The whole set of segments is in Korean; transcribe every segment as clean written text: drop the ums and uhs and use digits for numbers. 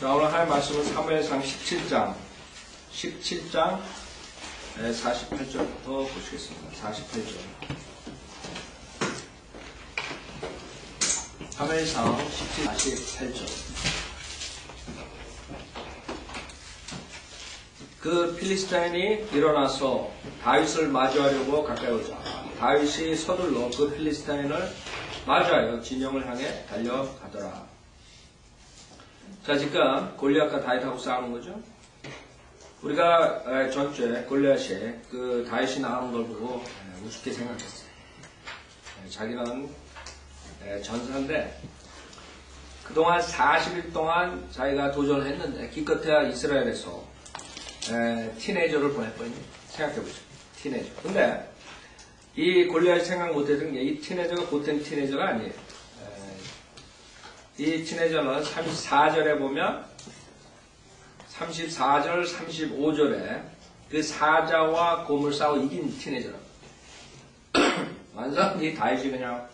자, 오늘 할 말씀은 사무엘상 17장 48절부터 보시겠습니다. 48절. 사무엘상 48절. 그 필리스타인이 일어나서 다윗을 마주하려고 가까이 오자 다윗이 서둘러 그 필리스타인을 마주하여 진영을 향해 달려가더라. 자, 지금 골리앗과 다윗하고 싸우는 거죠. 우리가 전주에 골리앗이 그 다윗이 나오는 걸 보고 우습게 생각했어요. 자기는 전사인데 그동안 40일 동안 자기가 도전을 했는데 기껏해야 이스라엘에서 티네이저를 보냈거든요. 생각해보죠. 티네이저. 근데 이 골리앗이 생각 못했던 게 이 티네이저가 보통 티네이저가 아니에요. 이 티네이저는 34절에 보면 34절, 35절에 그 사자와 곰을 싸워 이긴 티네이저라고. 완전 이 다윗이 그냥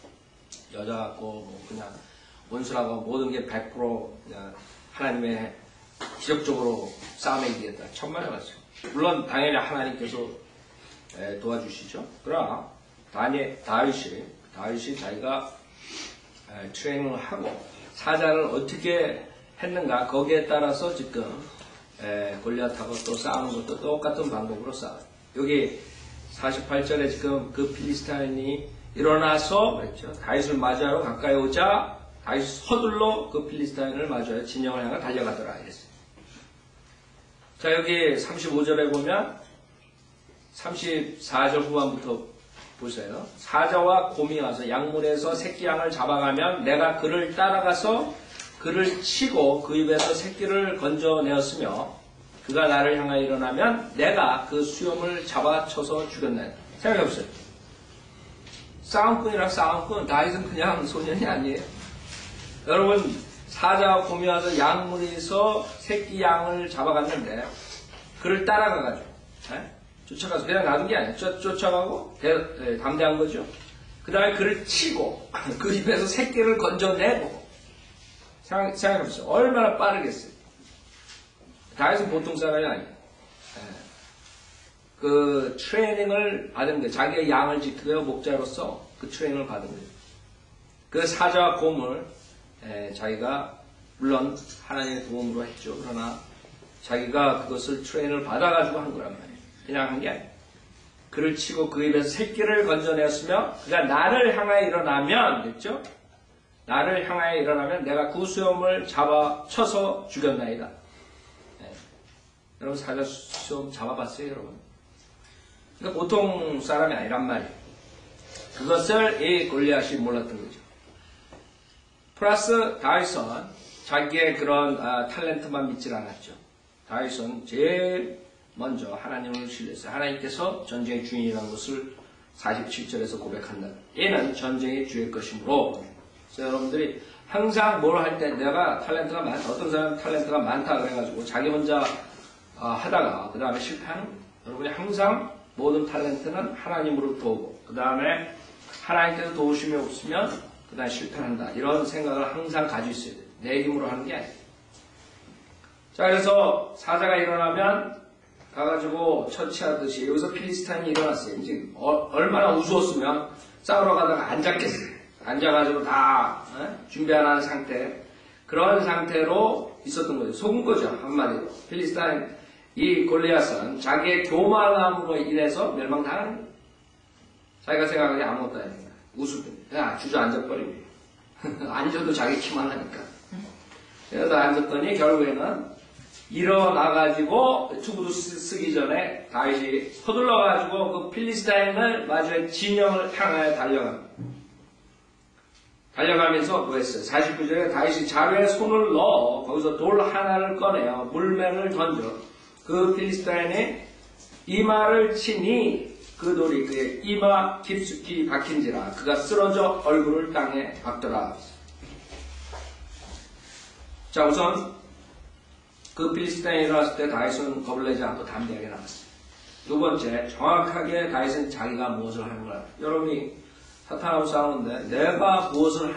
여자 같고 뭐 그냥 원수라고 모든 게 100% 그냥 하나님의 기적적으로 싸움에 이기겠다. 천만에 갔어요. 물론 당연히 하나님께서 도와주시죠. 그러나 다윗이 자기가 트레이닝을 하고 사자를 어떻게 했는가 거기에 따라서 지금 골리앗하고 또 싸우는 것도 똑같은 방법으로 싸워요. 여기 48절에 지금 그 필리스타인이 일어나서 그랬죠. 다윗을 맞이하러 가까이 오자 다윗이 서둘러 그 필리스타인을 마주하여 진영을 향해 달려가더라 이랬어요. 자, 여기 35절에 보면 34절 후반부터 보세요. 사자와 곰이 와서 양문에서 새끼 양을 잡아가면 내가 그를 따라가서 그를 치고 그 입에서 새끼를 건져내었으며 그가 나를 향하여 일어나면 내가 그 수염을 잡아쳐서 죽였나이다. 생각해보세요. 싸움꾼이라 싸움꾼. 다윗은 그냥 소년이 아니에요. 여러분, 사자와 곰이 와서 양문에서 새끼 양을 잡아갔는데 그를 따라가가지고 쫓아가서 그냥 놔둔 게 아니에요. 쫓아가고 담대한 거죠. 그 다음에 그를 치고 그 입에서 새끼를 건져내고. 생각해보세요. 얼마나 빠르겠어요. 다윗은 보통 사람이 아니에요. 그 트레이닝을 받은 거예요. 자기의 양을 지키려 목자로서 그 트레이닝을 받은 거예요. 그 사자와 곰을 자기가 물론 하나님의 도움으로 했죠. 그러나 자기가 그것을 트레이닝을 받아가지고 한 거란 말이에요. 그냥 한 게 아니에요. 그를 치고 그 입에서 새끼를 건져내었으며 그가 나를 향하여 일어나면 됐죠? 나를 향하여 일어나면 내가 그 수염을 잡아 쳐서 죽였나이다. 여러분 사자 수염 잡아봤어요 여러분? 그러니까 보통 사람이 아니란 말이에요. 그것을 이 골리앗이 몰랐던 거죠. 플러스 다윗은 자기의 그런 탤런트만 믿질 않았죠. 다윗은 제일 먼저 하나님을 신뢰했어요. 하나님께서 전쟁의 주인이라는 것을 47절에서 고백한다. 얘는 전쟁의 주의 것이므로. 그래서 여러분들이 항상 뭘 할 때 내가 탤런트가 많다. 어떤 사람은 탤런트가 많다 그래가지고 자기 혼자 하다가 그 다음에 실패하는 거예요. 여러분이 항상 모든 탤런트는 하나님으로부터 오고 그 다음에 하나님께서 도우심이 없으면 그 다음에 실패한다. 이런 생각을 항상 가지고 있어야 돼요. 내 힘으로 하는 게 아니에요. 자, 그래서 사자가 일어나면 가가지고 처치하듯이 여기서 필리스타인이 일어났어요. 이제 얼마나 우스웠으면 싸우러 가다가 앉았겠어요. 앉아가지고 다 준비하는 상태. 그런 상태로 있었던 거죠. 속은 거죠. 한마디로. 필리스타인 이 골리앗은 자기의 교만함으로 인해서 멸망당하는 거예요. 자기가 생각하기에 아무것도 아닙니다. 우습게 그냥 주저앉아버립니다. 앉아도 자기 키만 하니까. 그래서 앉았더니 결국에는 일어나가지고 투구도 쓰기 전에 다윗이 서둘러가지고 그 필리스타인을 마주해 진영을 향하여 달려가면서 뭐 했어요? 49절에 다윗이 자루에 손을 넣어 거기서 돌 하나를 꺼내어 물맨을 던져 그 필리스타인의 이마를 치니 그 돌이 그의 이마 깊숙이 박힌지라 그가 쓰러져 얼굴을 땅에 박더라. 자, 우선 그 필리스타인이 일어났을 때 다윗은 겁을 내지 않고 담대하게 나갔어요. 두 번째, 정확하게 다윗은 자기가 무엇을 하는 거야. 여러분이 사탄하고 싸우는데 내가 무엇을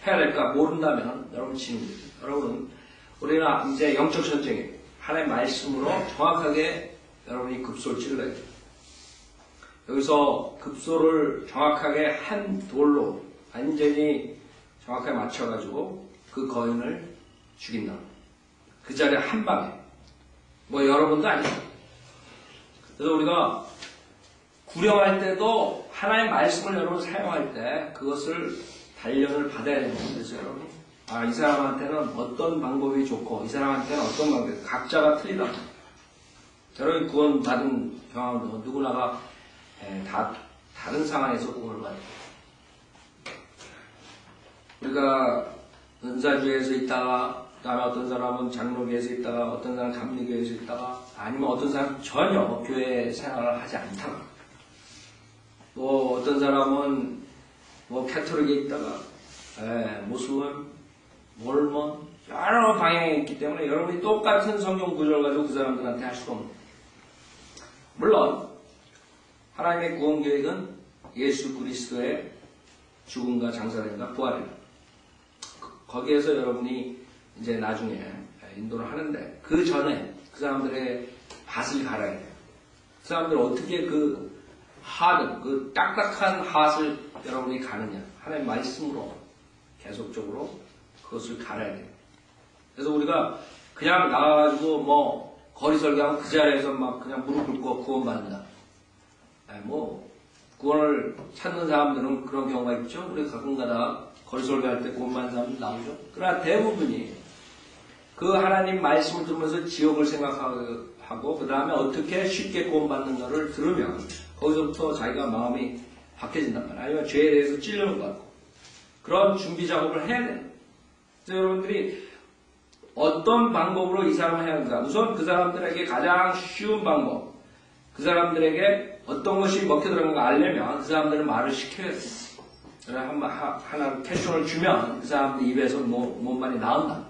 해야 될까 모른다면 여러분 지는 거죠. 여러분은 우리는 이제 영적 전쟁에 하나님의 말씀으로 정확하게 여러분이 급소를 찔러야 돼요. 여기서 급소를 정확하게 한 돌로 완전히 정확하게 맞춰가지고 그 거인을 죽인다. 그 자리에 한 방에. 뭐 여러분도 아니죠. 그래서 우리가 구령할 때도 하나님의 말씀을 여러분 사용할 때 그것을 단련을 받아야 됩니다. 그래서 여러분, 이 사람한테는 어떤 방법이 좋고 이 사람한테는 어떤 방법이 각자가 틀리다. 여러분 구원받은 경험도 누구나가 다 다른 상황에서 구원을 받아요. 우리가 은사주에서 있다가 그 다음에 어떤 사람은 장로교에서 있다가 어떤 사람은 감리교에서 있다가 아니면 어떤 사람은 전혀 교회 생활을 하지 않다가 또 어떤 사람은 뭐 캐톨릭에 있다가 무슬림, 몰몬 여러 방향이 있기 때문에 여러분이 똑같은 성경 구절을 가지고 그 사람들한테 할 수가 없는. 물론 하나님의 구원 계획은 예수 그리스도의 죽음과 장사됨과 부활입니다. 거기에서 여러분이 이제 나중에 인도를 하는데 그 전에 그 사람들의 밭을 갈아야 돼요. 그 사람들 어떻게 그 딱딱한 밭을 여러분이 가느냐. 하나님의 말씀으로 계속적으로 그것을 갈아야 돼요. 그래서 우리가 그냥 나가가지고 뭐 거리 설교하고 그 자리에서 막 그냥 무릎 꿇고 구원받는다. 뭐 구원을 찾는 사람들은 그런 경우가 있죠. 우리 가끔가다 거리 설교할 때 구원받는 사람들 나오죠. 그러나 대부분이 그 하나님 말씀을 들으면서 지옥을 생각하고 그 다음에 어떻게 쉽게 구원받는가를 들으면 거기서부터 자기가 마음이 바뀌어진단 말이에요. 아니면 죄에 대해서 찔리는 것 같고 그런 준비 작업을 해야 돼요. 그래서 여러분들이 어떤 방법으로 이 사람을 해야 하는가. 우선 그 사람들에게 가장 쉬운 방법, 그 사람들에게 어떤 것이 먹혀들어가는가 알려면 그 사람들은 말을 시켜야 돼요. 하나 캐션을 주면 그 사람들 입에서 뭔 말이 나온다.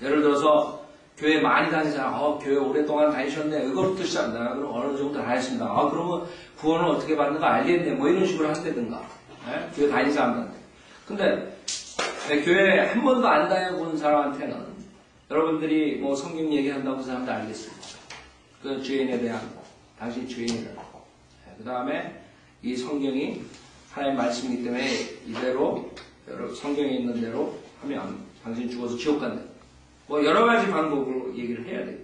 예를 들어서 교회 많이 다니는 사람, 교회 오랫동안 다니셨네. 이거부터 시작한다. 그럼 어느 정도 다녔습니다. 그러면 구원을 어떻게 받는가 알겠네. 뭐 이런 식으로 한다든가. 교회 다니는 사람들한테. 근데 교회 한 번도 안 다녀본 사람한테는 여러분들이 뭐 성경 얘기한다고 그 사람도 알겠습니다. 그 죄인에 대한, 당신 죄인이다. 그 다음에 이 성경이 하나님의 말씀이기 때문에 이대로 성경에 있는 대로 하면 당신 죽어서 지옥 간다. 뭐 여러 가지 방법으로 얘기를 해야 돼요.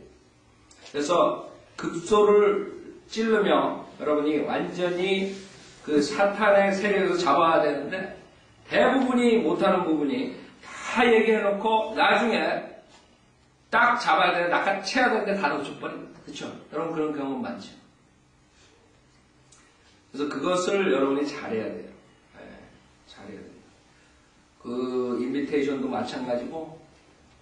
그래서 급소를 찌르며 여러분이 완전히 그 사탄의 세력에서 잡아야 되는데 대부분이 못하는 부분이 다 얘기해놓고 나중에 딱 잡아야 되는데 낚아채야 되는데 다 놓쳐버립니다. 그렇죠? 여러분 그런 경험 많죠? 그래서 그것을 여러분이 잘해야 돼요. 잘해야 됩니다. 그 인비테이션도 마찬가지고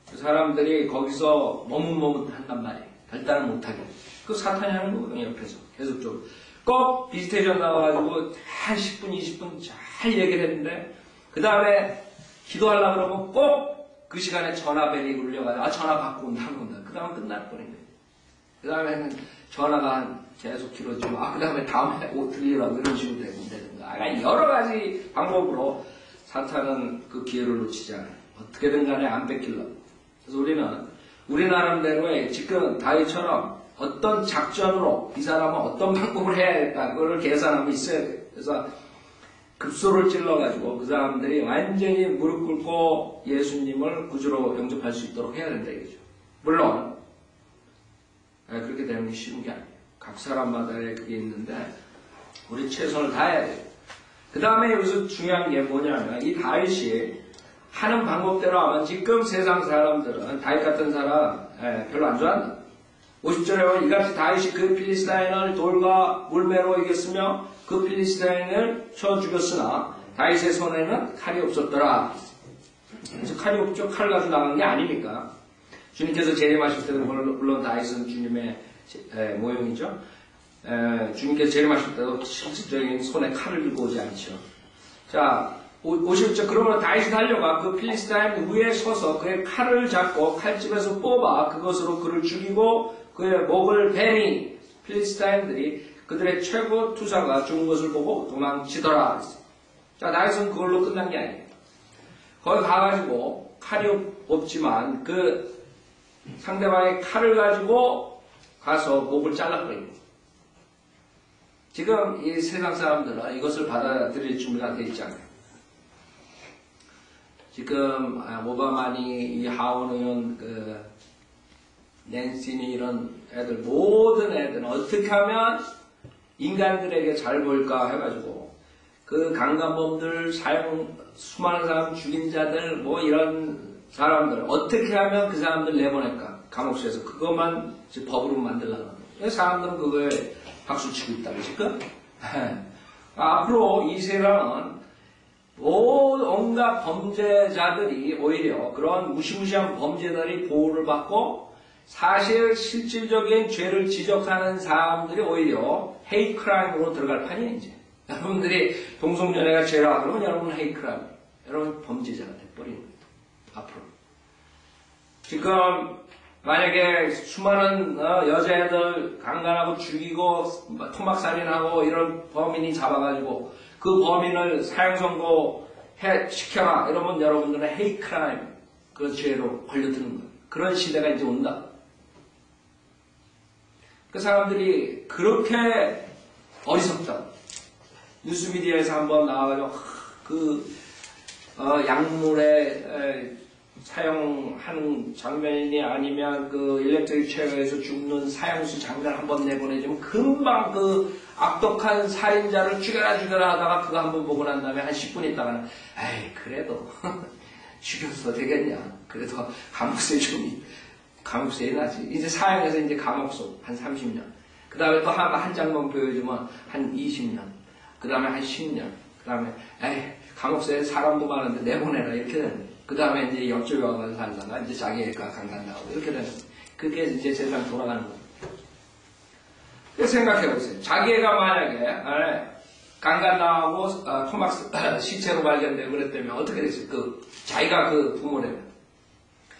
그 사람들이 거기서 머뭇머뭇한단 말이에요. 결단을 못하게. 그 사탄이 하는 거거든요. 옆에서 계속적으로. 꼭 비지테이션 나와가지고 한 10분, 20분 잘 얘기를 했는데 그 다음에 기도하려고 그러고 꼭 그 시간에 전화벨이 울려가지고 전화 받고 온다 하는 건다. 그 다음에 끝날 뻔했네. 그 다음에는 전화가 계속 길어지고 그 다음에 다음에 옷 드리라고 이런 식으로 된다든가 여러 가지 방법으로 사탄은 그 기회를 놓치지 않아요. 어떻게든 간에 안 뺏기려고. 그래서 우리는 우리 나름대로의 지금 다윗처럼 어떤 작전으로 이 사람은 어떤 방법을 해야 될까 그걸 계산하고 있어야 돼요. 그래서 급소를 찔러가지고 그 사람들이 완전히 무릎 꿇고 예수님을 구주로 영접할 수 있도록 해야 된다 이거죠. 물론 그렇게 되는 게 쉬운 게 아니에요. 각 사람마다의 그게 있는데 우리 최선을 다해야 돼요. 그 다음에 여기서 중요한 게 뭐냐면 이 다윗이 하는 방법대로 하면 지금 세상 사람들은 다윗 같은 사람 별로 안 좋아한다. 50절에 보면 이같이 다윗이 그 필리스타인을 돌과 물매로 이겼으며 그 필리스타인을 쳐 죽였으나 다윗의 손에는 칼이 없었더라. 그래서 칼이 없죠. 칼 가지고 나간 게 아니니까. 주님께서 재림하실 때는 물론 다윗은 주님의 모형이죠. 주님께서 재림하실 때도 실질적인 손에 칼을 들고 오지 않죠. 자, 50절 그러면 다윗이 달려가 그 필리스타인 위에 서서 그의 칼을 잡고 칼집에서 뽑아 그것으로 그를 죽이고 그의 목을 베니 필리스타인들이 그들의 최고 투사가 죽은 것을 보고 도망치더라. 자, 다윗은 그걸로 끝난 게 아니에요. 거기 가가지고 칼이 없지만 그 상대방의 칼을 가지고 가서 목을 잘라버리고. 지금 이 세상 사람들은 이것을 받아들일 준비가 되어 있지 않아요. 지금 오바마니, 이 하원 의원, 그 낸시니 이런 애들, 모든 애들은 어떻게 하면 인간들에게 잘 보일까 해가지고 그 강간범들, 수많은 사람 죽인 자들, 뭐 이런 사람들 어떻게 하면 그 사람들 내보낼까, 감옥수에서 그것만 법으로 만들려고 하는. 사람들은 그거에 박수 치고 있다고 지금. 앞으로 이 세상은 온갖 범죄자들이 오히려 그런 무시무시한 범죄자들이 보호를 받고 사실 실질적인 죄를 지적하는 사람들이 오히려 헤이트 크라임으로 들어갈 판이에요. 이제 여러분들이 동성연애가 죄라 그러면 여러분은 헤이트 크라임, 여러분 범죄자가 돼버리는 거예요. 앞으로 지금 만약에 수많은 여자애들 강간하고 죽이고 토막살인하고 이런 범인이 잡아가지고 그 범인을 사형선고 시켜라 이러면 여러분들은 헤이트 크라임 그 죄로 걸려드는 거예요. 그런 시대가 이제 온다. 그 사람들이 그렇게 어리석다. 뉴스미디어에서 한번 나와가지고 약물에 사용하는 장면이 아니면 그 일렉트릭 체어에서 죽는 사형수 장면 한번 내보내주면 금방 그 악독한 살인자를 죽여라 하다가 그거 한번 보고 난 다음에 한 10분 있다가는 에이 그래도 죽였어 되겠냐, 그래도 감옥수에 나지. 이제 사형에서 이제 감옥수 한 30년, 그 다음에 또 한 장만 보여주면 한 20년, 그 다음에 한 10년, 그 다음에 에이 감옥수에 사람도 많은데 내보내라 이렇게 되는 거예요. 그 다음에 이제 옆집에 와서 살다가 이제 자기가 강간나오고 이렇게 되는 거예요. 그게 이제 세상 돌아가는 거예요. 생각해보세요. 자기가 만약에 강간나오고 토막 시체로 발견되고 그랬다면 어떻게 됐어요? 자기가 그 부모라면.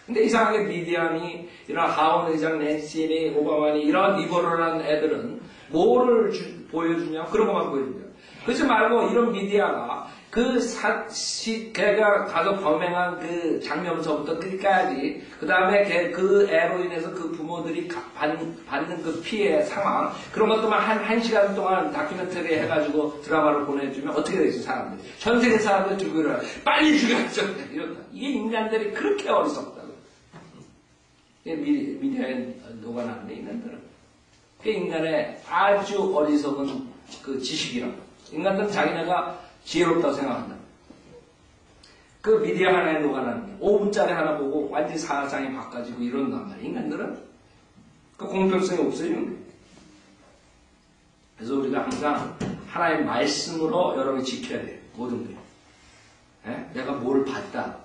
근데 이상하게 미디안이 이런 하원 의장, 낸시니, 오바마니 이런 리버럴한 애들은 뭐를 보여주냐? 그런 것만 보여준대요. 그러지 말고 이런 미디어가 걔가 가서 범행한 그 장면서부터 끝까지, 그 다음에 그 애로 인해서 그 부모들이 받는 그 피해 상황, 그런 것도만 한 시간 동안 다큐멘터리 해가지고 드라마를 보내주면 어떻게 되겠어요, 사람들이? 전 세계 사람들 죽여라. 빨리 죽여라. 이런다. 이게 인간들이 그렇게 어리석다고. 이게 미디어에 녹아나는 인간들은. 그게 인간의 아주 어리석은 그 지식이라고. 인간들은 자기네가 지혜롭다고 생각한다. 그 미디어 하나에 녹아나는 게 5분짜리 하나 보고 완전히 사상이 바꿔지고 이런단 말이야. 인간들은 그 공평성이 없어지는 거예요. 그래서 우리가 항상 하나의 말씀으로 여러분이 지켜야 돼요. 모든 게. 내가 뭐를 봤다.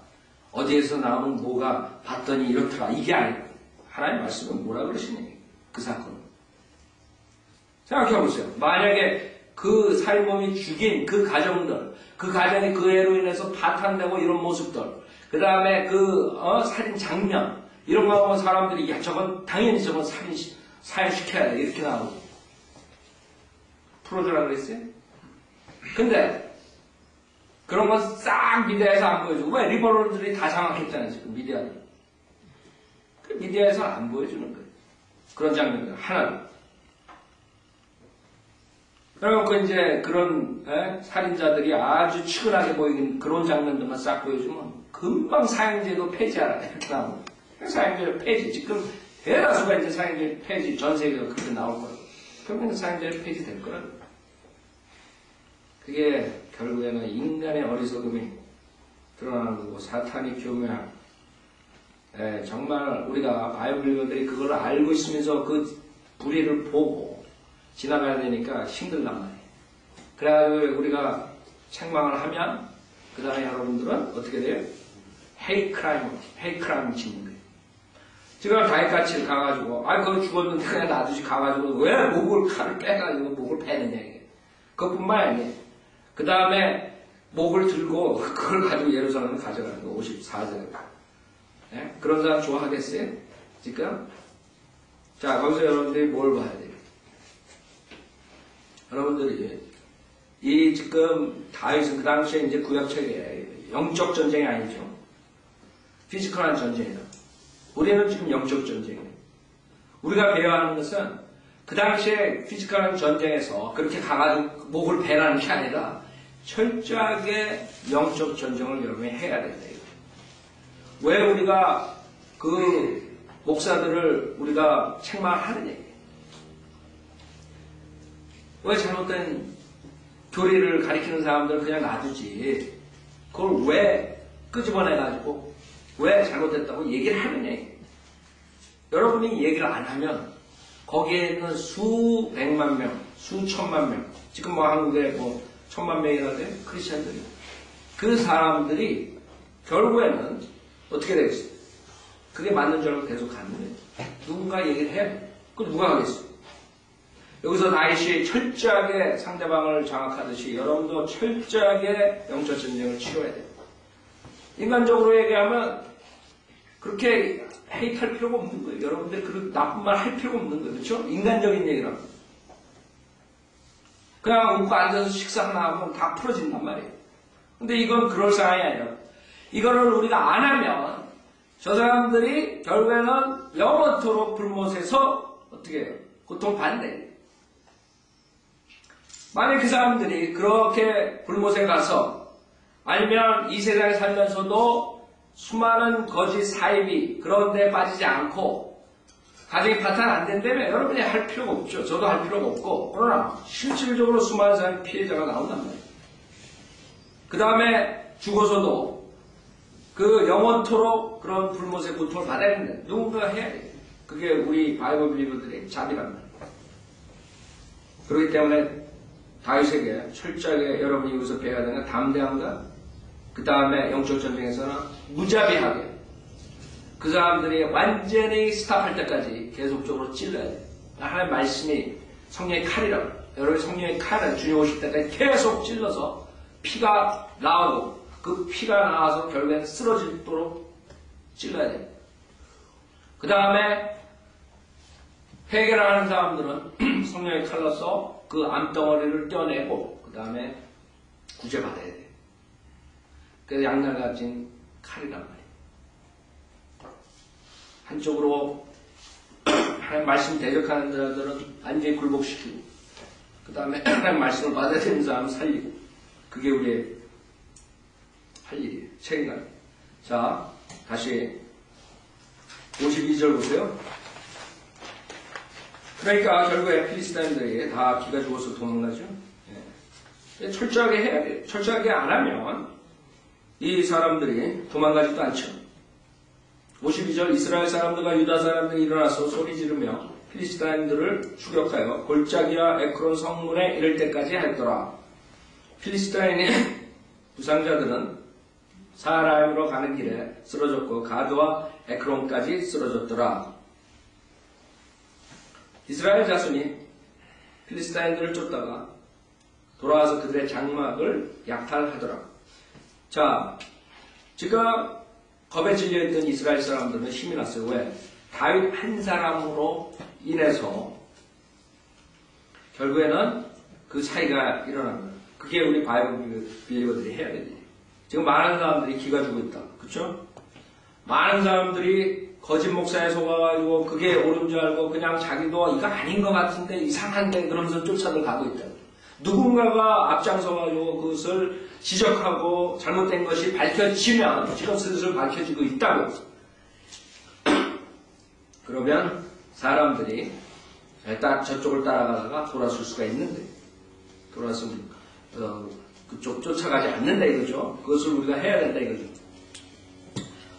어디에서 나오는 뭐가 봤더니 이렇더라. 이게 아니고 하나의 말씀은 뭐라 그러시니? 그 사건은. 생각해보세요. 만약에 그 살인범이 죽인 그 가정들, 그 가정이 그 애로 인해서 파탄되고 이런 모습들, 그 다음에 살인 장면, 이런 거 보면 사람들이, 야, 당연히 저건 살인시켜야 돼. 이렇게 나오고. 풀어주라고 그랬어요? 근데, 그런 건 싹 미디어에서 안 보여주고, 왜? 리버럴들이 다 장악했잖아요, 지금, 미디어는. 그 미디어에서 안 보여주는 거예요. 그런 장면들, 하나는. 그래갖고 이제 그런 살인자들이 아주 치근하게 보이는 그런 장면들만 싹 보여주면 금방 사형제도 폐지하라 이렇게 나오고. 사형제 폐지, 지금 대다수가 이제 사형제 폐지, 전 세계가 그렇게 나올 거예요. 결국에는 사형제 폐지될 거라고. 그게 결국에는 인간의 어리석음이 드러나는 거고, 사탄이 교묘한, 정말 우리가 바이블리들이 그걸 알고 있으면서 그 불의를 보고 지나가야 되니까 힘들단 말이에요. 그래가지고 우리가 책망을 하면 그 다음에 여러분들은 어떻게 돼요? 헤이트 크라임 짓는 거예요. 지금 다윗같이 가가지고 그거 죽었는데 그냥 놔두지 가가지고 왜 칼을 빼가지고 목을 패느냐 이게. 그것뿐만 아니에요. 그 다음에 목을 들고 그걸 가지고 예루살렘을 가져가는 거 54절에. 그런 사람 좋아하겠어요? 지금? 자, 거기서 여러분들이 뭘 봐야 돼요? 여러분들이 이 지금 다윗은 그 당시에 이제 구약책에 영적 전쟁이 아니죠. 피지컬한 전쟁이다. 우리는 지금 영적 전쟁이에요. 우리가 배워야 하는 것은 그 당시에 피지컬한 전쟁에서 그렇게 가가지고 목을 베라는 게 아니라 철저하게 영적 전쟁을 여러분이 해야 된다. 왜 우리가 그 목사들을 우리가 책망하는 얘기예요. 왜 잘못된 교리를 가리키는 사람들을 그냥 놔두지. 그걸 왜 끄집어내가지고 왜 잘못됐다고 얘기를 하느냐. 여러분이 얘기를 안 하면 거기에 있는 수백만 명, 수천만 명, 지금 뭐 한국에 뭐 1000만 명이나 돼 크리스천들이, 그 사람들이 결국에는 어떻게 되겠어요? 그게 맞는 줄 알고 계속 가는 거예요. 누군가 얘기를 해야 돼. 그걸 누가 하겠어요? 여기서 다윗이 철저하게 상대방을 장악하듯이 여러분도 철저하게 영적 전쟁을 치러야 돼요. 인간적으로 얘기하면 그렇게 헤이트할 필요가 없는 거예요. 여러분들이 그런 나쁜 말 할 필요가 없는 거예요. 그렇죠? 인간적인 얘기라고. 그냥 웃고 앉아서 식사 하나 하면 다 풀어진단 말이에요. 근데 이건 그럴 상황이 아니라, 이거를 우리가 안 하면 저 사람들이 결국에는 영원토록 불못에서 어떻게 해요? 고통받네. 만약 그 사람들이 그렇게 불못에 가서, 아니면 이 세상에 살면서도 수많은 거짓 사입이 그런 데 빠지지 않고 가정이 파탄 안 된다면 여러분이 할 필요가 없죠. 저도 할 필요가 없고. 그러나 실질적으로 수많은 사람 피해자가 나온단 말이에요. 그 다음에 죽어서도 그 영원토록 그런 불못의 고통을 받아야 되는데 누군가 해야 돼요. 그게 우리 바이블 빌리버들의 잡이란 말이에요. 그렇기 때문에 다윗에게 철저하게 여러분이 여기서 배워야 되는 담대함과, 그 다음에 영적 전쟁에서는 무자비하게 그 사람들이 완전히 스탑할 때까지 계속적으로 찔러야 돼요. 하나님의 말씀이 성령의 칼이라고. 여러분 성령의 칼은 주님 오실 때까지 계속 찔러서 피가 나오고, 그 피가 나와서 결국에는 쓰러지도록 찔러야 돼요. 그 다음에 회개를 하는 사람들은 성령의 칼로서 그 암덩어리를 떼어내고 그 다음에 구제받아야 돼요. 그래서 양날같은 칼이란 말이에요. 한쪽으로 하나님 말씀 대적하는 자들은 완전히 굴복시키고, 그 다음에 하나님 말씀을 받아야 되는 사람은 살리고, 그게 우리의 할 일이에요. 책임감. 자, 다시 52절 보세요. 그러니까 결국에 필리스타인들이 다 기가 죽어서 도망가죠. 예. 철저하게 해야 돼요. 철저하게 안 하면 이 사람들이 도망가지도 않죠. 52절 이스라엘 사람들과 유다 사람들이 일어나서 소리 지르며 필리스타인들을 추격하여 골짜기와 에크론 성문에 이를 때까지 했더라. 필리스타인의 부상자들은 사하라임으로 가는 길에 쓰러졌고 가드와 에크론까지 쓰러졌더라. 이스라엘 자손이 필리스타인들을 쫓다가 돌아와서 그들의 장막을 약탈하더라. 자, 지금 겁에 질려있던 이스라엘 사람들은 힘이 났어요. 왜? 다윗 한 사람으로 인해서 결국에는 그 차이가 일어난 거예요. 그게 우리 바이블 빌리버들이 해야 되지. 지금 많은 사람들이 기가 죽고 있다. 그쵸? 많은 사람들이 거짓 목사에 속아가지고 그게 옳은 줄 알고 그냥 자기도 이거 아닌 것 같은데 이상한데 그러면서 쫓아들 가고 있다. 누군가가 앞장서가지고 그것을 지적하고 잘못된 것이 밝혀지면 지금 슬슬 밝혀지고 있다고. 그러면 사람들이 딱 저쪽을 따라가다가 돌아설 수가 있는데, 돌아서면 그쪽 쫓아가지 않는다 이거죠. 그것을 우리가 해야 된다 이거죠.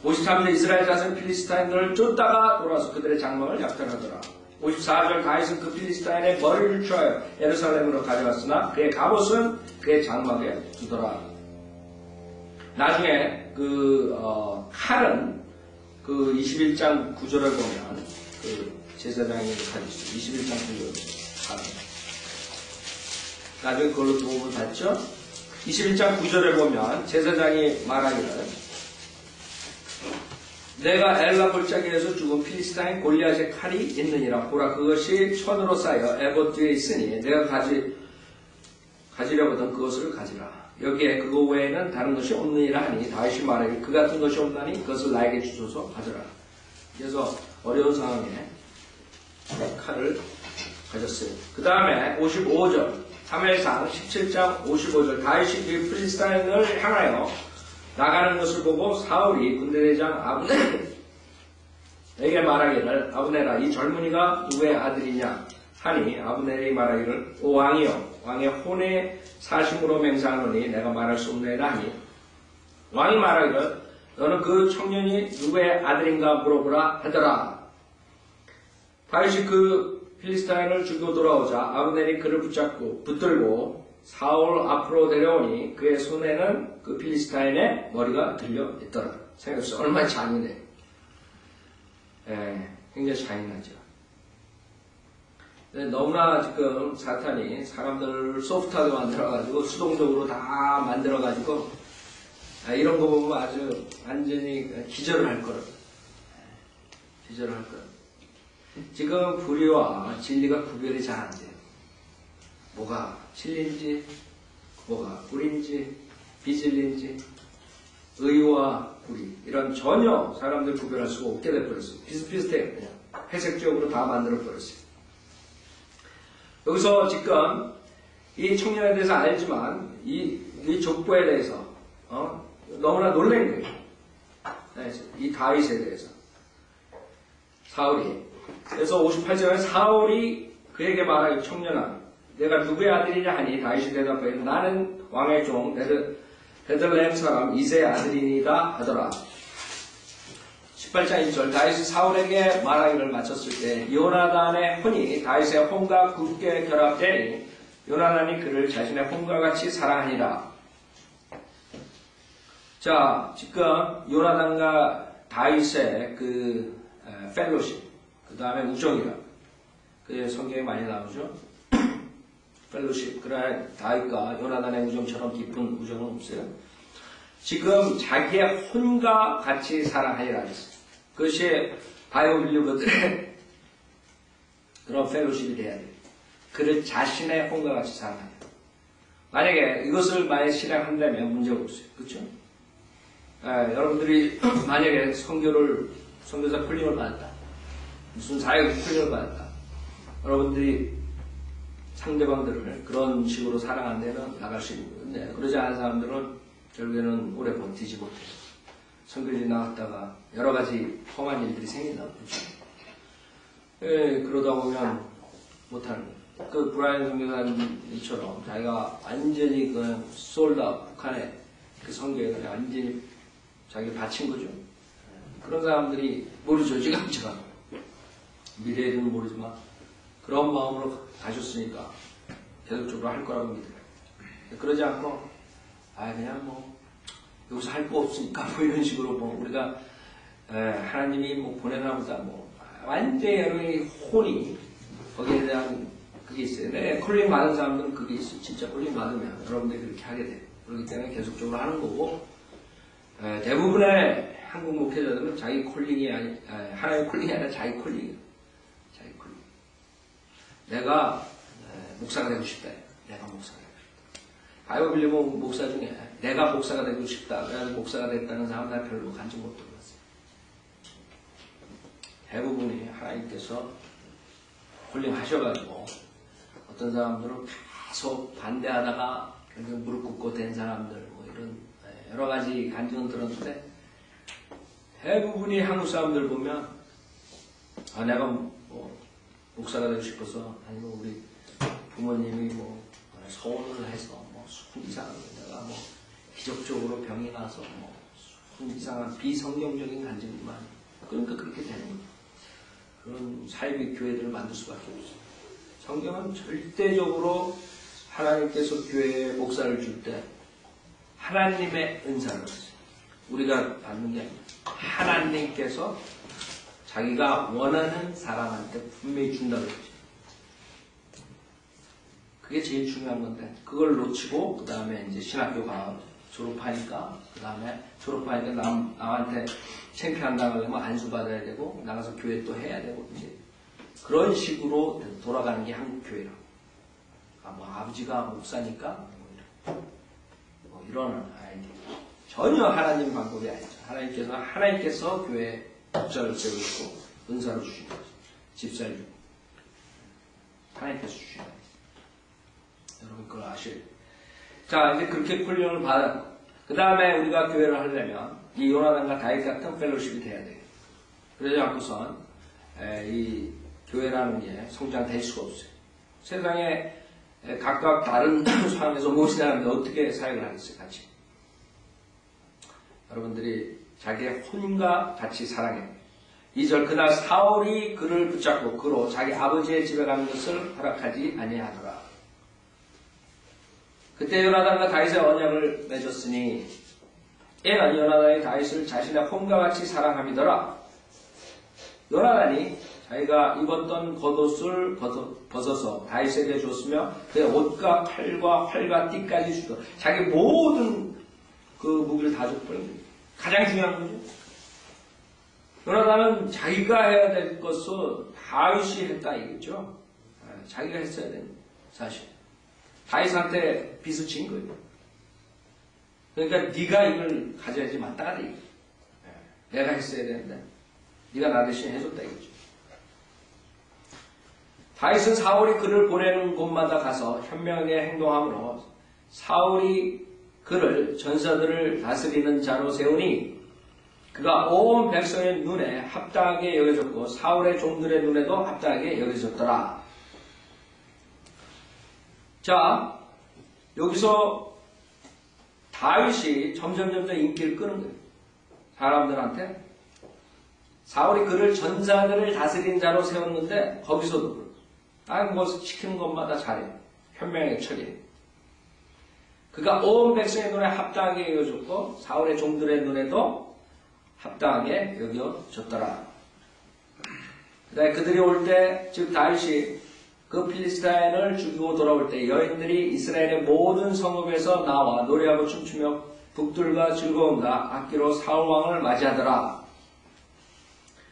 53절 이스라엘 자손 필리스타인들을 쫓다가 돌아서 그들의 장막을 약탈하더라. 54절 다윗은 그 필리스타인의 머리를 쳐여 예루살렘으로 가져왔으나 그의 갑옷은 그의 장막에 두더라. 나중에 칼은 그 21장 9절을 보면 그 제사장이 칼이 있어요. 21장 9절 칼은 나중에 그걸로 도움을 받죠. 21장 9절에 보면 제사장이 말하기를 내가 엘라 골짜기에서 죽은 필리스타인 골리앗의 칼이 있느니라. 보라 그것이 천으로 쌓여 에봇 뒤에 있으니 내가 가지려거든 그것을 가지라. 여기에 그거 외에는 다른 것이 없느니라 하니 다윗이 말하기를 그 같은 것이 없나니 그것을 나에게 주소서 하더라. 그래서 어려운 상황에 칼을 가졌어요. 그 다음에 55절 사무엘상 17장 55절 다윗이 그 필리스타인을 향하여 나가는 것을 보고 사울이 군대대장 아브넬에게 말하기를 아브넬아 이 젊은이가 누구의 아들이냐 하니 아브넬이 말하기를 오 왕이여 왕의 혼의 사심으로 맹세하노니 내가 말할 수 없느니라 하니 왕이 말하기를 너는 그 청년이 누구의 아들인가 물어보라 하더라. 다윗이 그 필리스타인을 죽이고 돌아오자 아브넬이 그를 붙들고 사울 앞으로 데려오니 그의 손에는 그 필리스타인의 머리가 들려 있더라. 생각해보세요. 얼마나 잔인해. 굉장히 잔인하죠. 너무나 지금 사탄이 사람들을 소프트하게 만들어가지고 수동적으로 다 만들어가지고 이런 거 보면 아주 완전히 기절을 할 거라. 기절을 할 거라. 지금 불의와 진리가 구별이 잘 안 돼요. 뭐가 진리인지, 뭐가 불인지, 비진리인지, 의와 불의 이런 전혀 사람들 구별할 수가 없게 돼버렸어요. 비슷비슷해요. 그냥 회색적으로 다 만들어버렸어요. 여기서 지금 이 청년에 대해서 알지만 이 족보에 대해서 너무나 놀란 거예요. 이 다윗에 대해서 사울이 그래서 58절에 사울이 그에게 말하기 청년아 내가 누구의 아들이냐 하니 다윗이 대답하여 나는 왕의 종 베들레헴 사람 이새의 아들이니이다 하더라. 18장 1절 다윗이 사울에게 말하기를 마쳤을 때 요나단의 혼이 다윗의 혼과 굳게 결합되니 요나단이 그를 자신의 혼과 같이 사랑하니라. 자, 지금 요나단과 다윗의 그 펠로십, 그 다음에 우정이라. 그 성경에 많이 나오죠. 펠로십, 그래 다윗과 요나단의 우정처럼 깊은 우정은 없어요. 지금 자기의 혼과 같이 사랑하리라 했어요. 그것이 바이오빌리버들의 그런 펠로십이 돼야 돼요. 그를 자신의 혼과 같이 사랑하려. 만약에 이것을 만약 실행한다면 문제가 없어요. 그렇죠? 여러분들이 만약에 선교사 콜링을 받았다. 무슨 사역 콜링을 받았다. 여러분들이 상대방들을 그런 식으로 사랑한다면 나갈 수 있는 건데 그러지 않은 사람들은 결국에는 오래 버티지 못해요. 선교지 나갔다가 여러 가지 험한 일들이 생긴다. 그렇죠? 그러다 보면 못하는 거예요. 그 브라이언 선교사님처럼 자기가 완전히 그 솔다 북한의 그 선교에 완전히 자기가 바친 거죠. 그런 사람들이 모르죠. 지금 제가 미래에는 모르지만 그런 마음으로 가셨으니까 계속적으로 할 거라고 믿어요. 그러지 않고 그냥 뭐 여기서 할 거 없으니까 뭐 이런 식으로 뭐 우리가 하나님이 뭐 보내나 보다 뭐 완전히 여러분이 혼이 거기에 대한 그게 있어요. 콜링 받은 사람들은 그게 있어요. 진짜 콜링 받으면 여러분들이 그렇게 하게 돼요. 그렇기 때문에 계속적으로 하는 거고 대부분의 한국 목회자들은 자기 콜링이 하나의 콜링이 아니라 자기 콜링이에요. 자기 콜링. 내가 목사가 되고 싶다. 내가 목사가 되고 싶다. 바이오빌리버 목사 중에 내가 목사가 되고 싶다. 그래서 목사가 됐다는 사람들 별로 간증 못 들어봤어요. 대부분이 하나님께서 콜링 하셔가지고 어떤 사람들은 계속 반대하다가 결국 무릎 꿇고 된 사람들 뭐 이런 여러 가지 간증을 들었는데 대부분이 한국 사람들 보면 내가 뭐 목사가 되고 싶어서 아니면 우리 부모님이 뭐 서운을 해서 뭐 순 이상한 내가 뭐 기적적으로 병이 나서 뭐 순 이상한 비성경적인 간증만 그러니까 그렇게 되는 거예요. 그런 사이비 교회들을 만들 수밖에 없어요. 성경은 절대적으로 하나님께서 교회에 목사를 줄 때 하나님의 은사를 했어요. 우리가 받는 게 아니에요. 하나님께서 자기가 원하는 사람한테 분명히 준다고 했죠. 그게 제일 중요한 건데 그걸 놓치고 그 다음에 이제 신학교 졸업하니까 그 다음에 졸업하니까 남한테 창피한 당하려면 안수받아야 되고 나가서 교회 또 해야 되고 이제 그런 식으로 돌아가는 게 한국 교회라고. 뭐 아버지가 목사니까 이런 아이디어. 전혀 하나님 방법이 아니죠. 하나님께서 교회에 목자를 세우시고 은사를 주신 거죠. 집사를 주고 하나님께서 주신 거죠. 여러분 그걸 아셔야 돼요. 자, 이제 그렇게 훈련을 받았고 그 다음에 우리가 교회를 하려면 이 요나단과 다윗 같은 펠로십이 돼야 돼요. 그러지 않고선 이 교회라는 게 성장될 수가 없어요. 세상에 각각 다른 상황에서 모신 사람들 어떻게 사역을 하겠어요, 같이? 여러분들이 자기의 혼과 같이 사랑해요. 2절 그날 사울이 그를 붙잡고 그로 자기 아버지의 집에 가는 것을 허락하지 아니하더라. 그때 요나단과 다윗의 언약을 맺었으니 이는 요나단이 다윗을 자신의 혼과 같이 사랑함이더라. 요나단이 자기가 입었던 겉옷을 벗어서 다윗에게 줬으며 그의 옷과 칼과 활과 띠까지 주고 자기 모든 그 무기를 다 줬버린 거예요. 가장 중요한 거죠. 요나단은 자기가 해야 될 것을 다윗이 했다 이거죠. 자기가 했어야 되는 사실. 다윗한테 빚을 진 거예요. 그러니까 네가 이걸 가져야지 마땅하다. 내가 했어야 되는데 네가 나 대신 해줬다 이거죠. 다윗은 사울이 그를 보내는 곳마다 가서 현명하게 행동하므로 사울이 그를 전사들을 다스리는 자로 세우니 그가 온 백성의 눈에 합당하게 여겨졌고 사울의 종들의 눈에도 합당하게 여겨졌더라. 자, 여기서 다윗이 점점 인기를 끄는 거예요. 사람들한테. 사울이 그를 전사들을 다스린 자로 세웠는데 거기서도 뭐 시키는 것마다 잘해. 현명하게 처리해. 그가 온 백성의 눈에 합당하게 여겨졌고 사울의 종들의 눈에도 합당하게 여겨졌더라. 그 다음에 그들이 올 때, 즉 다윗이 그 필리스타인을 죽이고 돌아올 때 여인들이 이스라엘의 모든 성읍에서 나와 노래하고 춤추며 북들과 즐거움과 악기로 사울왕을 맞이하더라.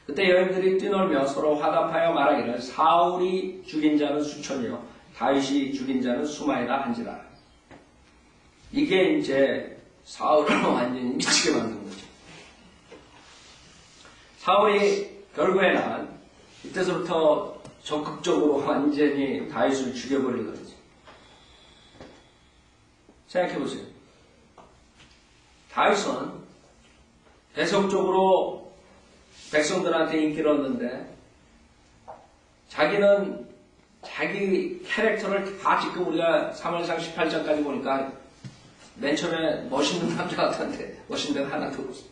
그때 여인들이 뛰놀며 서로 화답하여 말하기를 사울이 죽인 자는 수천이요 다윗이 죽인 자는 수만이라 한지라. 이게 이제 사울을 완전히 미치게 만든 거죠. 사울이 결국에는 이때서부터 적극적으로 완전히 다윗을 죽여버린 거지. 생각해보세요. 다윗은 계속적으로 백성들한테 인기를 얻는데 자기는 자기 캐릭터를 다 지금 우리가 3월상 18장까지 보니까 맨 처음에 멋있는 남자 같았는데 멋있는 데가 하나도 없어.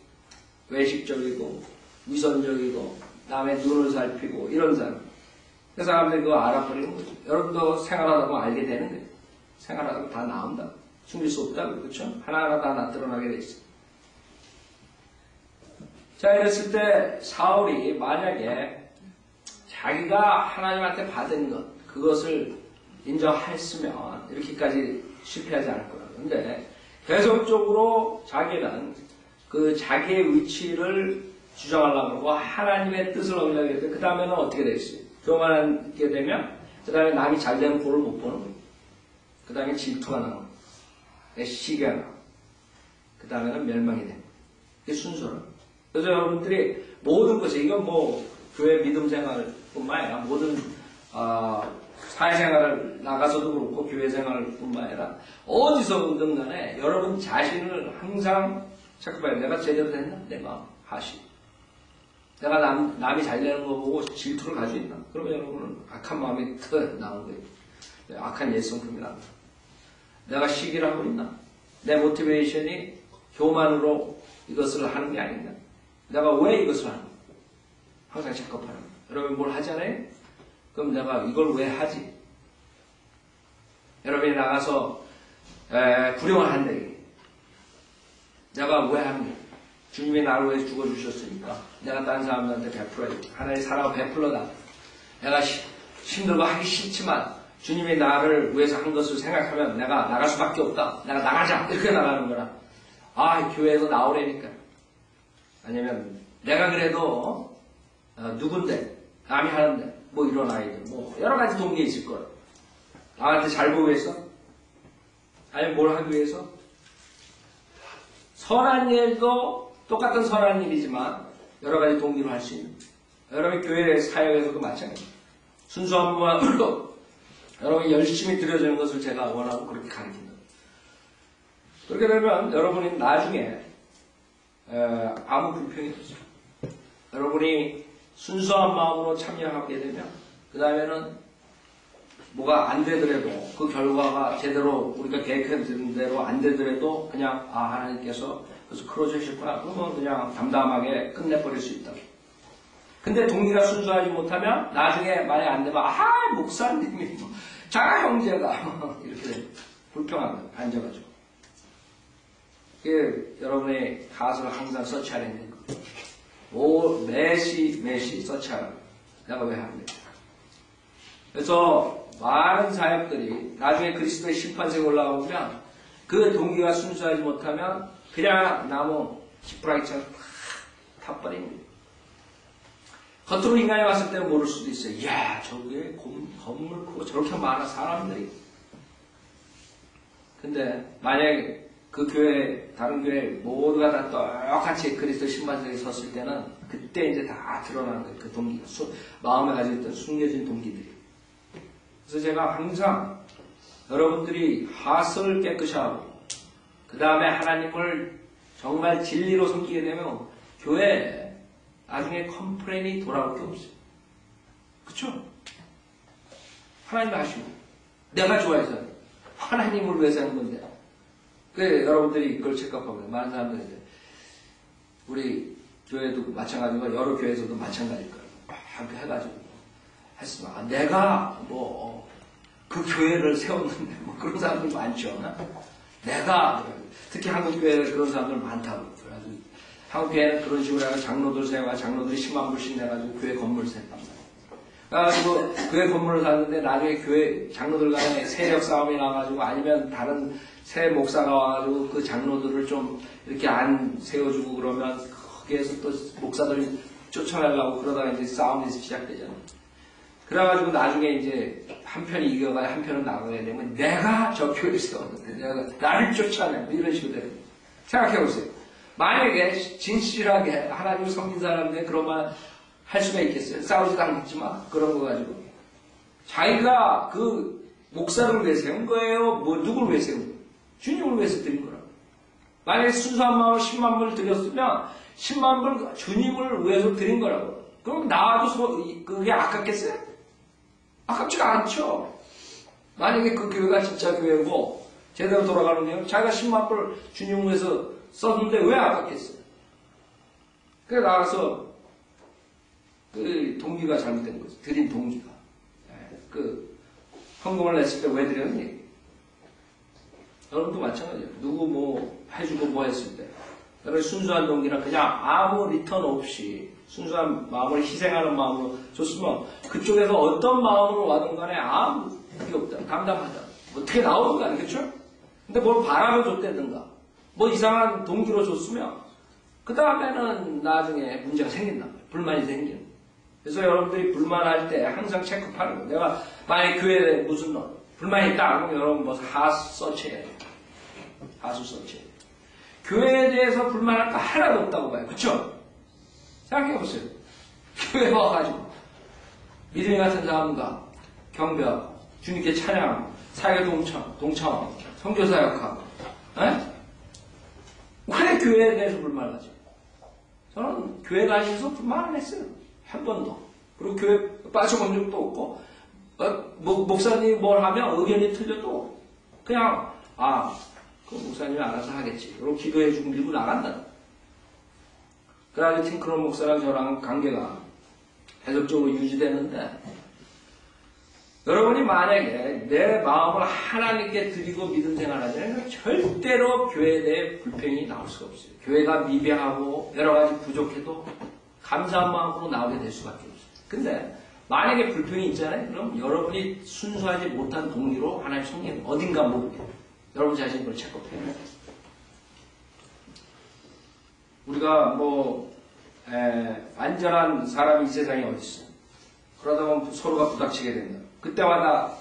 외식적이고 위선적이고 남의 눈을 살피고 이런 사람. 그 사람들이 그거 알아버리는 거죠. 여러분도 생활하다 보면 알게 되는 거예요. 생활하다 보면 다 나온다. 숨길 수 없다. 그렇죠? 하나하나 다 나타나게 돼 있어. 자, 이랬을 때 사울이 만약에 자기가 하나님한테 받은 것, 그것을 인정했으면 이렇게까지 실패하지 않을 거예요. 근데 계속적으로 자기는 그 자기의 위치를 주장하려고 하고 하나님의 뜻을 어기려고 했는데 그 다음에는 어떻게 되겠어요? 교만하게 되면 그 다음에 남이 잘되는 볼을 못 보는 거예요. 그 다음에 질투가 나오고 시기가 나오고 그 다음에는 멸망이 됩니다. 이게 순서는. 그래서 여러분들이 모든 것이 이건 뭐 교회 믿음 생활뿐만 아니라 모든 사회생활을 나가서도 그렇고 교회 생활뿐만 아니라 어디서든 간에 여러분 자신을 항상 체크해야 돼요. 내가 제대로 됐나? 내 마음 하시. 내가 남이 잘 되는 거 보고 질투를 가지고 있나? 그러면 여러분은 악한 마음이 더 나온 거예요. 악한 옛성품이 나옵니다. 내가 시기를 하고 있나? 내 모티베이션이 교만으로 이것을 하는 게 아닌가? 내가 왜 이것을 하는 거야? 항상 체크하는 거야. 여러분 뭘 하잖아요? 그럼 내가 이걸 왜 하지? 여러분이 나가서 구령을 한다. 내가 왜 하는 거야? 주님이 나를 위해 죽어주셨으니까 내가 다른 사람들한테 베풀어야지. 하나님 사랑을 베풀러다. 내가 힘들고 하기 싫지만 주님이 나를 위해서 한 것을 생각하면 내가 나갈 수밖에 없다. 내가 나가자. 이렇게 나가는 거라. 교회에서 나오라니까. 아니면 내가 그래도 누군데 남이 하는데 뭐 이런 아이들 뭐 여러 가지 동기 있을 거야. 나한테 잘 보기 위해서? 아니면 뭘 하기 위해서? 선한 일도 똑같은 선한 일이지만 여러 가지 동기로 할 수 있는. 여러분 교회 사역에서도 마찬가지입니다. 순수한 마음으로 여러분이 열심히 드려지는 것을 제가 원하고 그렇게 가르친다. 그렇게 되면 여러분이 나중에 아무 불평이 없어요. 여러분이 순수한 마음으로 참여하게 되면 그 다음에는 뭐가 안 되더라도 그 결과가 제대로 우리가 계획한 대로 안 되더라도 그냥 하나님께서 그래서 그러셨구나 그러면 그냥 담담하게 끝내버릴 수 있다. 근데 동기가 순수하지 못하면 나중에 만약 안 되면 목사님이 자가 형제가 이렇게 불평합니다. 앉아가지고 여러분의 가슴을 항상 서치하려 있는 거예요. 매시 서치하라. 내가 왜 합니까? 그래서 많은 사역들이 나중에 그리스도의 심판세에 올라가보면 그 동기가 순수하지 못하면 그냥 나무 지푸라기처럼 타버립니다. 겉으로 인간이 봤을 때는 모를 수도 있어요. 이야, 저게 건물 크고 저렇게 많아, 사람들이. 근데 만약에 그 교회, 다른 교회 모두가 다 똑같이 그리스도 심판석에 섰을 때는 그때 이제 다 드러나는 거예요. 그 동기가. 마음에 가지고 있던 숨겨진 동기들이. 그래서 제가 항상 여러분들이 하스를 깨끗이 하고 그 다음에 하나님을 정말 진리로 섬기게 되면 교회에 나중에 컴플레인이 돌아올 게 없어요. 그쵸? 하나님이 하시고 내가 좋아해서 하나님을 위해서 하는 건데 여러분들이 그걸 체크하고 많은 사람들이 이제 우리 교회도 마찬가지고 여러 교회에서도 마찬가지일 거예요. 막 해가지고 했으면 내가 그 교회를 세웠는데 그런 사람들 많죠. 내가 특히 한국 교회에 그런 사람들 많다고. 그래가지고 한국 교회는 그런 식으로 해서 장로들 세워 장로들이 10만 불씩 내가지고 교회 건물 샀단 말이에요. 그래가지고 교회 건물을 샀는데 나중에 교회 장로들 간에 세력 싸움이 나가지고 아니면 다른 새 목사가 와가지고 그 장로들을 좀 이렇게 안 세워주고 그러면 거기에서 또 목사들이 쫓아내려고 그러다가 이제 싸움이 시작되잖아요. 그래가지고 나중에 이제 한편이 이겨가야 한편은 나가야 되면 내가 저 교회를 세웠는데 내가 나를 쫓아내 이런 식으로 되는 거예요. 생각해보세요. 만약에 진실하게 하나님을 섬긴 사람인데 그런 말 할 수가 있겠어요? 싸우지도 않겠지만 그런 거 가지고 자기가 그 목사를 왜 세운 거예요? 누구를 왜 세운 거예요? 주님을 위해서 드린 거라고. 만약에 순수한 마음으로 10만 불을 드렸으면 10만 불 주님을 위해서 드린 거라고. 그럼 나와도 그게 아깝겠어요? 아깝지가 않죠. 만약에 그 교회가 진짜 교회고 제대로 돌아가는 교회는 자기가 10만 불 주님을 위해서 썼는데 왜 아깝겠어요? 그래 나가서 그 동기가 잘못된 거죠. 드린 동기가. 그 헌금을 냈을 때 왜 드렸니? 여러분도 마찬가지예요. 누구 해주고 뭐 했을 때 여러분 순수한 동기라 그냥 아무 리턴 없이 순수한 마음을 희생하는 마음으로 줬으면 그쪽에서 어떤 마음으로 와든 간에 아무 그게 없다. 담담하다. 어떻게 나오든 간에 그렇죠? 근데 뭘 바라며 줬다든가 이상한 동기로 줬으면 그 다음에는 나중에 문제가 생긴다. 불만이 생기는. 그래서 여러분들이 불만할 때 항상 체크하는 거예요. 내가 만약에 교회에 무슨 불만이 있다. 그러면 여러분 하수 서치해야 돼요. 하수 서치해야 돼요. 교회에 대해서 불만할 거 하나도 없다고 봐요. 그쵸? 생각해보세요. 교회 와가지고 믿음이 같은 사람과 경배하고 주님께 찬양하고 사회 동참하고 선교사역하고 왜 교회에 대해서 불만하죠? 저는 교회 다니면서 불만 안 했어요. 한 번도. 그리고 교회 빠져본 적도 없고 목사님이 뭘 하면 의견이 틀려도 그냥 그 목사님이 알아서 하겠지. 그리고 기도해주고 밀고 나간다. 그래가지고 팅크론 목사랑 저랑 관계가 계속적으로 유지되는데 여러분이 만약에 내 마음을 하나님께 드리고 믿음 생활하면 절대로 교회에 대해 불평이 나올 수가 없어요. 교회가 미비하고 여러 가지 부족해도 감사한 마음으로 나오게 될 수밖에 없어요. 근데 만약에 불평이 있잖아요. 그럼 여러분이 순수하지 못한 동기로 하나님 성령 어딘가 모르게 여러분 자신이 그걸 체크해야 돼요. 우리가 완전한 사람이 이 세상에 어디 있어요? 그러다 보면 서로가 부닥치게 된다. 그때마다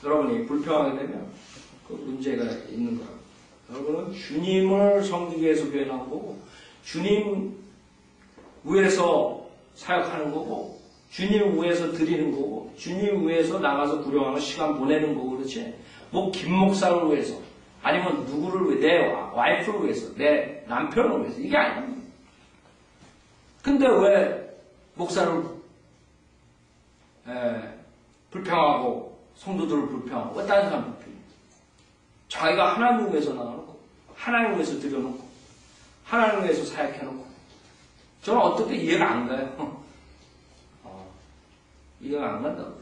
여러분이 불평하게 되면 그 문제가 있는 거라고. 여러분은 주님을 섬기기 위해서 교회 나온 거고, 주님 위해서 사역하는 거고, 주님 위해서 드리는 거고, 주님 위해서 나가서 구령하는 시간 보내는 거고, 그렇지? 뭐, 김 목사를 위해서, 아니면 누구를 위해, 내 와이프를 위해서, 내 남편을 위해서, 이게 아니야. 근데 왜 목사를, 불평하고, 성도들을 불평하고, 왜 다른 사람 불평해? 자기가 하나님을 위해서 나가놓고, 하나님을 위해서 드려놓고, 하나님을 위해서 사역해놓고, 저는 어떻게 이해가 안 가요. 이해가 안 간다고.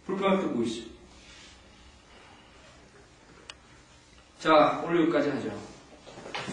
불평할 게 뭐 있어요. 자, 오늘 여기까지 하죠.